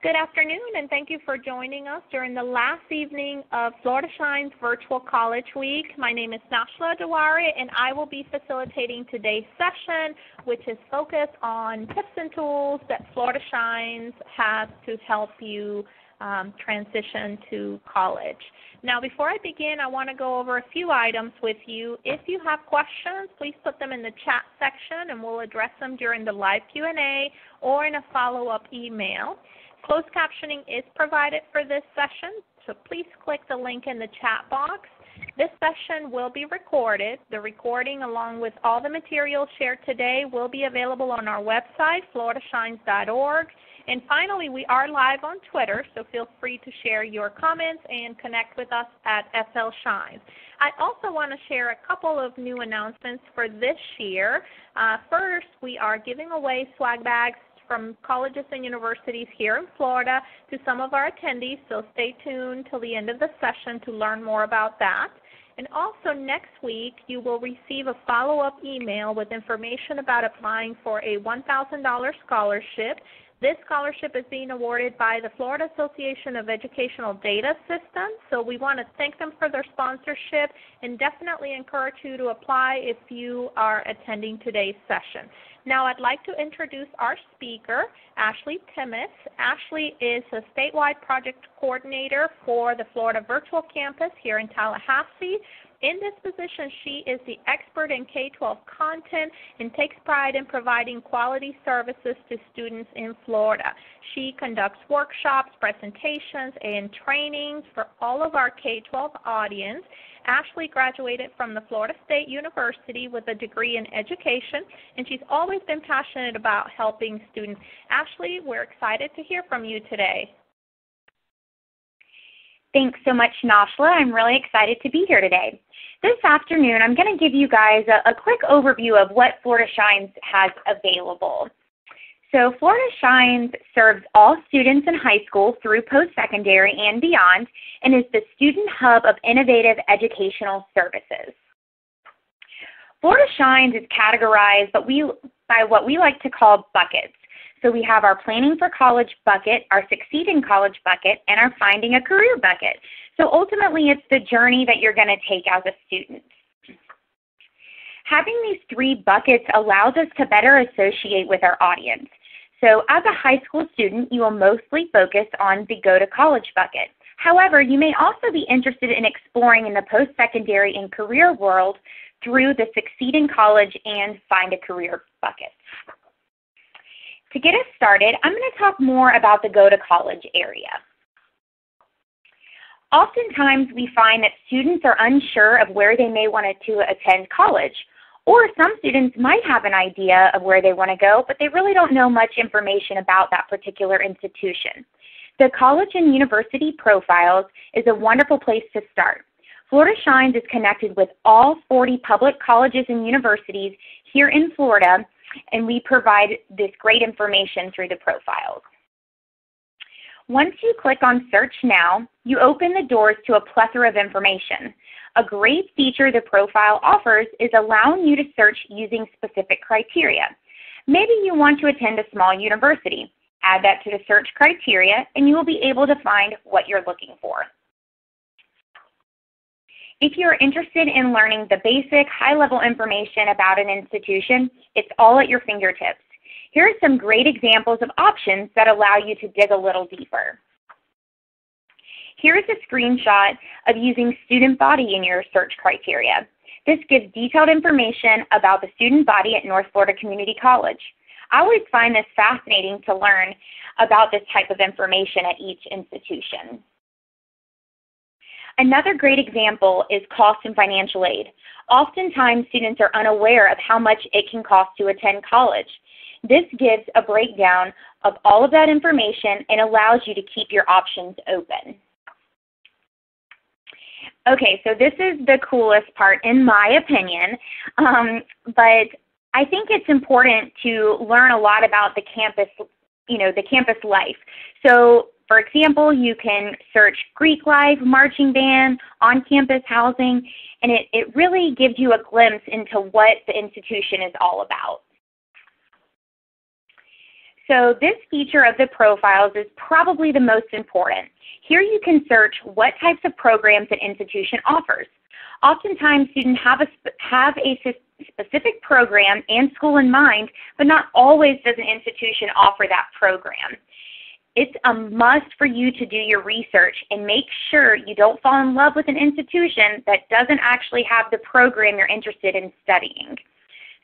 Good afternoon, and thank you for joining us during the last evening of FloridaShines Virtual College Week. My name is Nashla Dewari, and I will be facilitating today's session, which is focused on tips and tools that FloridaShines has to help you transition to college. Now, before I begin, I want to go over a few items with you. If you have questions, please put them in the chat section, and we'll address them during the live Q&A or in a follow-up email. Closed captioning is provided for this session, so please click the link in the chat box. This session will be recorded. The recording, along with all the materials shared today, will be available on our website, FloridaShines.org. And finally, we are live on Twitter, so feel free to share your comments and connect with us at FlShines. I also want to share a couple of new announcements for this year. First, we are giving away swag bags from colleges and universities here in Florida to some of our attendees, so stay tuned till the end of the session to learn more about that. And also next week, you will receive a follow-up email with information about applying for a $1,000 scholarship. This scholarship is being awarded by the Florida Association of Educational Data Systems, so we want to thank them for their sponsorship and definitely encourage you to apply if you are attending today's session. Now I'd like to introduce our speaker, Ashley Timmis. Ashley is a statewide project coordinator for the Florida Virtual Campus here in Tallahassee. In this position, she is the expert in K-12 content and takes pride in providing quality services to students in Florida. She conducts workshops, presentations, and trainings for all of our K-12 audience. Ashley graduated from the Florida State University with a degree in education, and she's always been passionate about helping students. Ashley, we're excited to hear from you today. Thanks so much, Nashla. I'm really excited to be here today. This afternoon, I'm going to give you guys a quick overview of what FloridaShines has available. So FloridaShines serves all students in high school through post-secondary and beyond, and is the student hub of innovative educational services. FloridaShines is categorized by what we like to call buckets. So we have our Planning for College bucket, our Succeed in College bucket, and our Finding a Career bucket. So ultimately, it's the journey that you're going to take as a student. Having these three buckets allows us to better associate with our audience. So as a high school student, you will mostly focus on the Go to College bucket. However, you may also be interested in exploring in the post-secondary and career world through the Succeed in College and Find a Career buckets. To get us started, I'm going to talk more about the Go to College area. Oftentimes, we find that students are unsure of where they may want to attend college, or some students might have an idea of where they want to go, but they really don't know much information about that particular institution. The College and University Profiles is a wonderful place to start. FloridaShines is connected with all 40 public colleges and universities here in Florida, and we provide this great information through the profiles. Once you click on Search Now, you open the doors to a plethora of information. A great feature the profile offers is allowing you to search using specific criteria. Maybe you want to attend a small university. Add that to the search criteria, and you will be able to find what you're looking for. If you're interested in learning the basic, high-level information about an institution, it's all at your fingertips. Here are some great examples of options that allow you to dig a little deeper. Here's a screenshot of using student body in your search criteria. This gives detailed information about the student body at North Florida Community College. I always find this fascinating to learn about this type of information at each institution. Another great example is cost and financial aid. Oftentimes, students are unaware of how much it can cost to attend college. This gives a breakdown of all of that information and allows you to keep your options open. Okay, so this is the coolest part in my opinion, but I think it's important to learn a lot about the campus, the campus life. So for example, you can search Greek life, marching band, on-campus housing, and it really gives you a glimpse into what the institution is all about. So this feature of the profiles is probably the most important. Here you can search what types of programs an institution offers. Oftentimes, students have a specific program and school in mind, but not always does an institution offer that program. It's a must for you to do your research and make sure you don't fall in love with an institution that doesn't actually have the program you're interested in studying.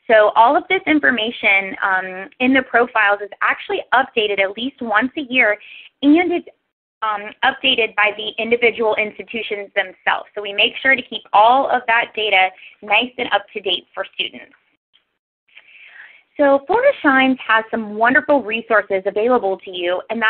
So all of this information in the profiles is actually updated at least once a year, and it's updated by the individual institutions themselves. So we make sure to keep all of that data nice and up to date for students. So FloridaShines has some wonderful resources available to you, and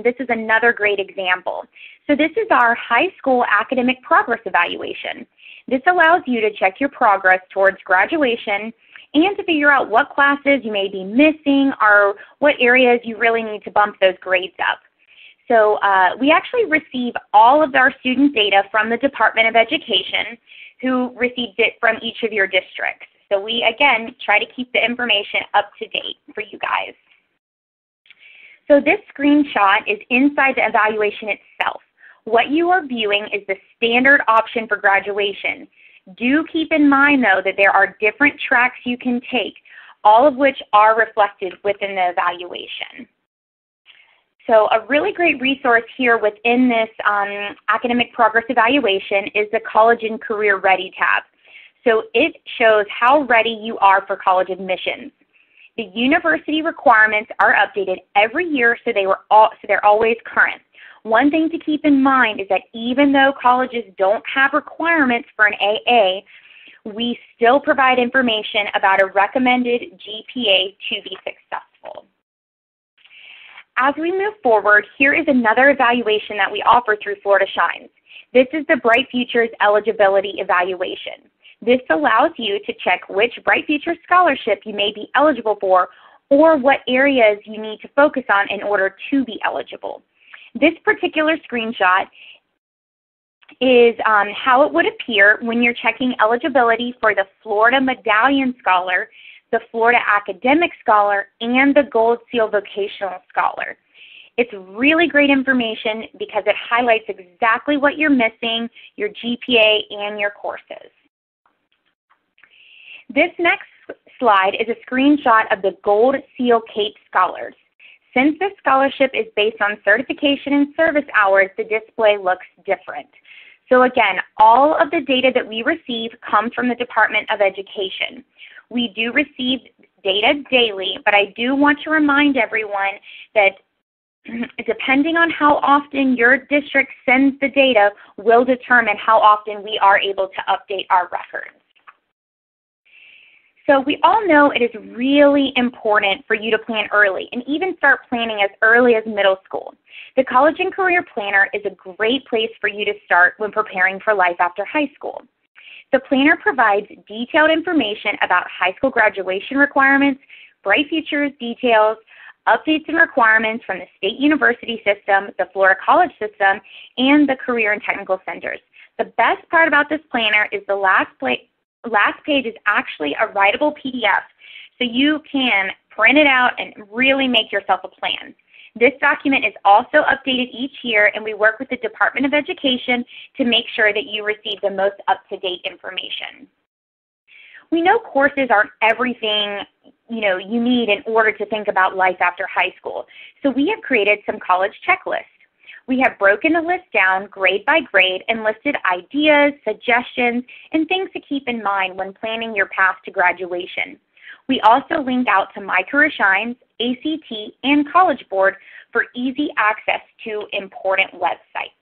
this is another great example. So this is our high school academic progress evaluation. This allows you to check your progress towards graduation and to figure out what classes you may be missing or what areas you really need to bump those grades up. So we actually receive all of our student data from the Department of Education, who receives it from each of your districts. So we, again, try to keep the information up to date for you guys. So this screenshot is inside the evaluation itself. What you are viewing is the standard option for graduation. Do keep in mind, though, that there are different tracks you can take, all of which are reflected within the evaluation. So a really great resource here within this academic progress evaluation is the College and Career Ready tab. So it shows how ready you are for college admissions. The university requirements are updated every year, so they're always current. One thing to keep in mind is that even though colleges don't have requirements for an AA, we still provide information about a recommended GPA to be successful. As we move forward, here is another evaluation that we offer through FloridaShines. This is the Bright Futures Eligibility Evaluation. This allows you to check which Bright Futures scholarship you may be eligible for or what areas you need to focus on in order to be eligible. This particular screenshot is how it would appear when you're checking eligibility for the Florida Medallion Scholar, the Florida Academic Scholar, and the Gold Seal Vocational Scholar. It's really great information because it highlights exactly what you're missing, your GPA, and your courses. This next slide is a screenshot of the Gold Seal CAPE Scholars. Since this scholarship is based on certification and service hours, the display looks different. So again, all of the data that we receive comes from the Department of Education. We do receive data daily, but I do want to remind everyone that depending on how often your district sends the data will determine how often we are able to update our records. So we all know it is really important for you to plan early and even start planning as early as middle school. The College and Career Planner is a great place for you to start when preparing for life after high school. The planner provides detailed information about high school graduation requirements, Bright Futures details, updates and requirements from the state university system, the Florida college system, and the career and technical centers. The best part about this planner is the last page is actually a writable PDF, so you can print it out and really make yourself a plan. This document is also updated each year, and we work with the Department of Education to make sure that you receive the most up-to-date information. We know courses aren't everything you need in order to think about life after high school, so we have created some college checklists. We have broken the list down grade by grade and listed ideas, suggestions, and things to keep in mind when planning your path to graduation. We also link out to MicroShines, ACT, and College Board for easy access to important websites.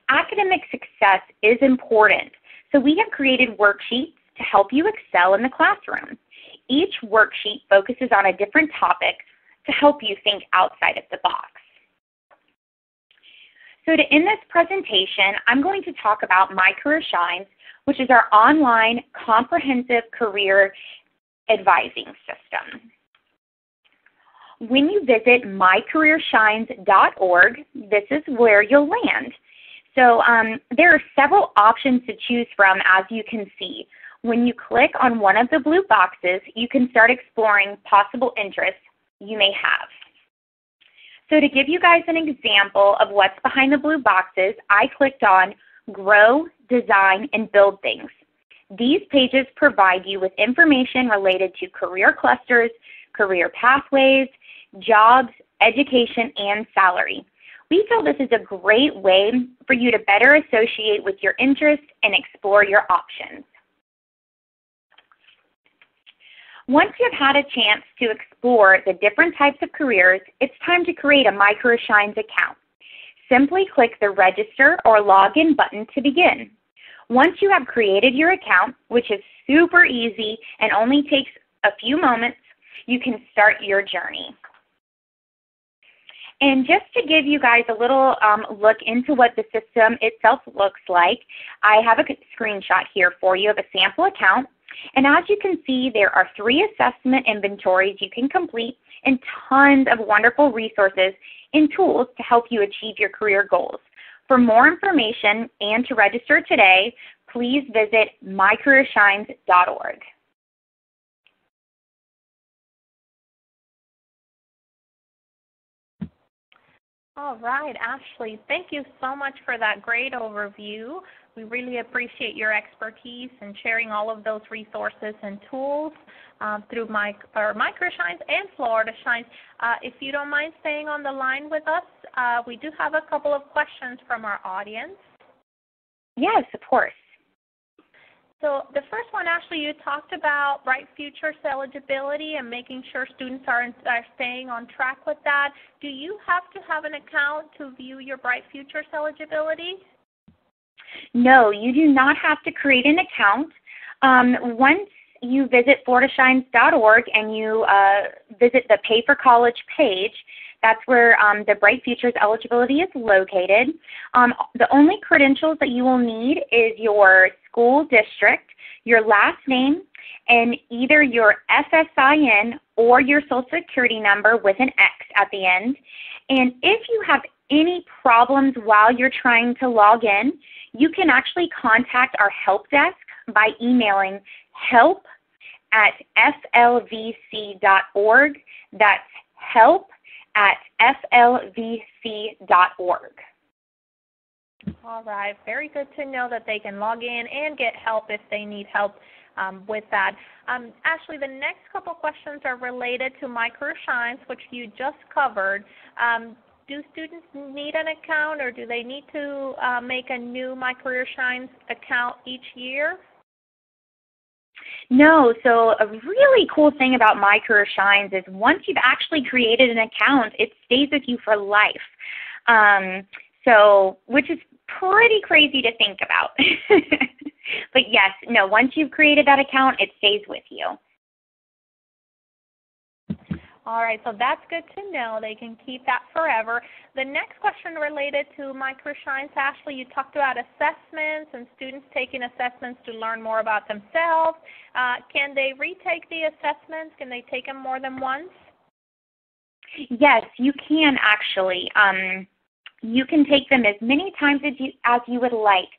Academic success is important, so we have created worksheets to help you excel in the classroom. Each worksheet focuses on a different topic to help you think outside of the box. So to end this presentation, I'm going to talk about MicroShines, which is our online comprehensive career advising system. When you visit mycareershines.org, this is where you'll land. So there are several options to choose from, as you can see. When you click on one of the blue boxes, you can start exploring possible interests you may have. So to give you guys an example of what's behind the blue boxes, I clicked on Grow, Design, and Build Things. These pages provide you with information related to career clusters, career pathways, jobs, education, and salary. We feel this is a great way for you to better associate with your interests and explore your options. Once you've had a chance to explore the different types of careers, it's time to create a MicroShines account. Simply click the Register or Login button to begin. Once you have created your account, which is super easy and only takes a few moments, you can start your journey. And just to give you guys a little look into what the system itself looks like, I have a screenshot here for you of a sample account. And as you can see, there are 3 assessment inventories you can complete and tons of wonderful resources and tools to help you achieve your career goals. For more information and to register today, please visit MicroShines.org. All right, Ashley, thank you so much for that great overview. We really appreciate your expertise and sharing all of those resources and tools through MicroShines and FloridaShines. If you don't mind staying on the line with us, we do have a couple of questions from our audience. Yes, of course. So the first one, Ashley, you talked about Bright Futures eligibility and making sure students are staying on track with that. Do you have to have an account to view your Bright Futures eligibility? No, you do not have to create an account. Once you visit FloridaShines.org and you visit the Pay for College page, that's where the Bright Futures eligibility is located. The only credentials that you will need is your school district, your last name, and either your SSIN or your Social Security number with an X at the end. And if you have any problems while you're trying to log in, you can actually contact our help desk by emailing help@flvc.org. That's help@flvc.org. All right, very good to know that they can log in and get help if they need help with that. Ashley, the next couple questions are related to MicroShines, which you just covered. Do students need an account, or do they need to make a new MicroShines account each year? No, so a really cool thing about MicroShines is once you've actually created an account, it stays with you for life. Which is pretty crazy to think about. But yes, no, once you've created that account, it stays with you. All right, so that's good to know. They can keep that forever. The next question related to MicroShines, Ashley, you talked about assessments and students taking assessments to learn more about themselves. Can they retake the assessments? Can they take them more than once? Yes, you can actually. You can take them as many times as you would like.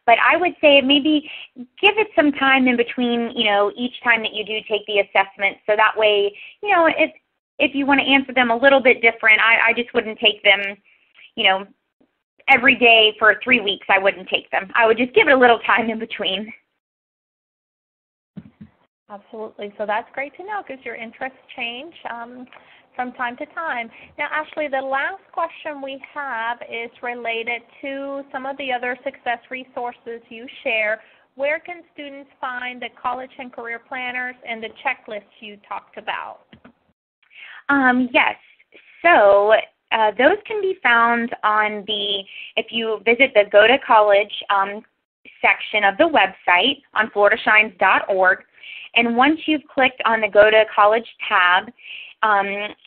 But I would say maybe give it some time in between, each time that you do take the assessment. So that way, if you want to answer them a little bit different, I just wouldn't take them, every day for 3 weeks. I wouldn't take them. I would just give it a little time in between. Absolutely. So that's great to know because your interests change from time to time. Now, Ashley, the last question we have is related to some of the other success resources you share. Where can students find the college and career planners and the checklists you talked about? Yes. So those can be found on if you visit the Go to College section of the website on FloridaShines.org. And once you've clicked on the Go to College tab,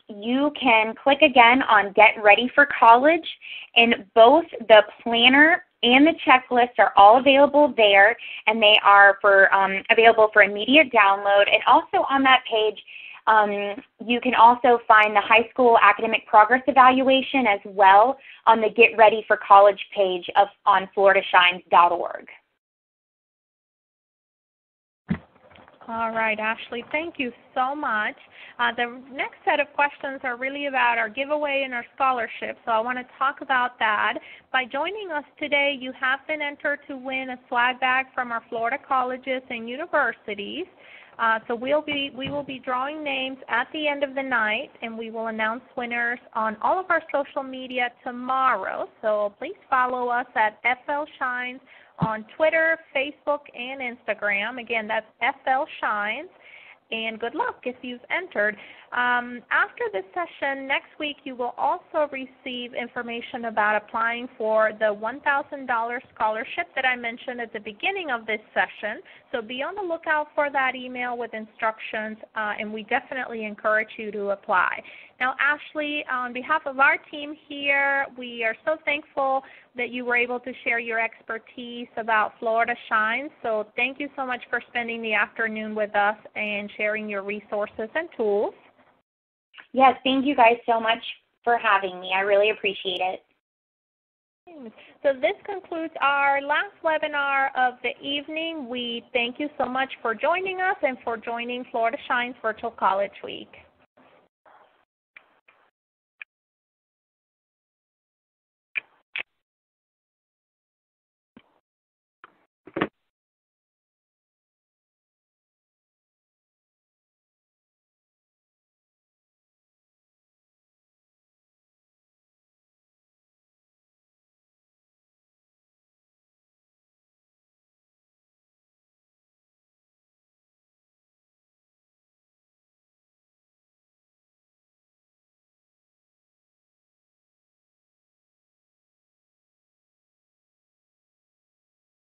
you can click again on Get Ready for College, and both the planner and the checklist are all available there, and they are available for immediate download. And also on that page, you can also find the high school academic progress evaluation as well on the Get Ready for College page on FloridaShines.org. All right, Ashley, thank you so much. The next set of questions are really about our giveaway and our scholarship, so I want to talk about that. By joining us today, you have been entered to win a swag bag from our Florida colleges and universities. So we will be drawing names at the end of the night, and we will announce winners on all of our social media tomorrow. So please follow us at FlShines on Twitter, Facebook, and Instagram. Again, that's FlShines. And good luck if you've entered. After this session, next week you will also receive information about applying for the $1,000 scholarship that I mentioned at the beginning of this session. So be on the lookout for that email with instructions, and we definitely encourage you to apply. Now, Ashley, on behalf of our team here, we are so thankful that you were able to share your expertise about Florida Shines. So thank you so much for spending the afternoon with us and sharing your resources and tools. Yes, thank you guys so much for having me. I really appreciate it. So this concludes our last webinar of the evening. We thank you so much for joining us and for joining Florida Shines Virtual College Week.